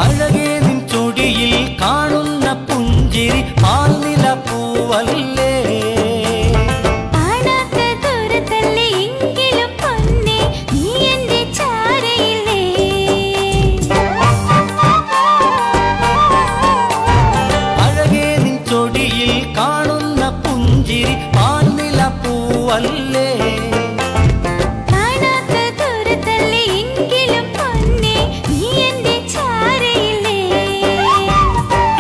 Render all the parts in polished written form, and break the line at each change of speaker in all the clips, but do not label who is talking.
അഴകേ നിൻ ചൊടിയിൽ കാണുന്ന പുഞ്ചിരി പാൽനില പൂവല്ലേ. അഴകേ നിൻ ചൊടിയിൽ കാണുന്ന പുഞ്ചിരി പാൽനില പൂവല്ലേ.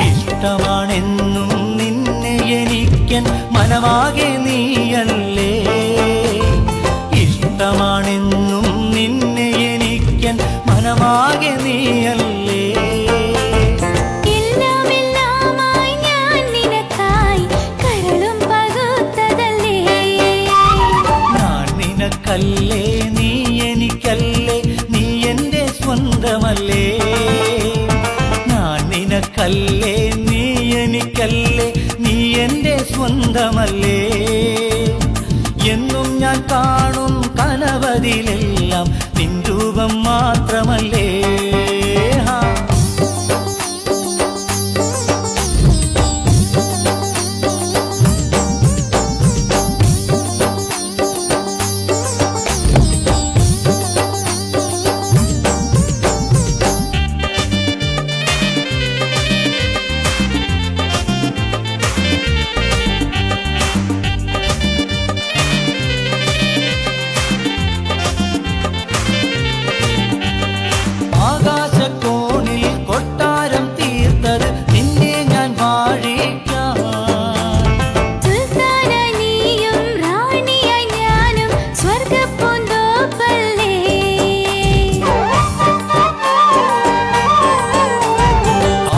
ഇഷ്ടമാണെന്നും നിന്നെ എനിക്കൻ മനമാകെ നീയല്ലേ. ഇഷ്ടമാണെന്നും നിന്നെ എനിക്കൻ മനമാകെ നീയല്ലേ. ഞാൻ നിനക്കല്ലേ നീ എനിക്കല്ലേ, നീ എന്റെ സ്വന്തമല്ലേ. ഞാൻ നിനക്കല്ലേ നീ എനിക്കല്ലേ, നീ എന്റെ സ്വന്തമല്ലേ. എന്നും ഞാൻ കാണും കനവതിലെല്ലാം നിൻ രൂപം മാത്രമല്ലേ. ആകാശക്കോണിൽ കൊട്ടാരം തീർത്തത് നിന്നെ ഞാൻ വാഴിക്കാം.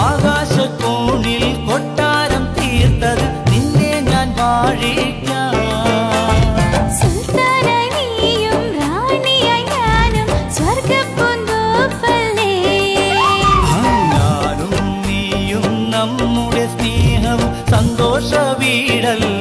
ആകാശക്കോണിൽ കൊട്ടാരം തീർത്തത് നിന്നെ ഞാൻ വാഴിക്കാം. നമ്മുടെ സ്നേഹം സന്തോഷ വീടല്ല.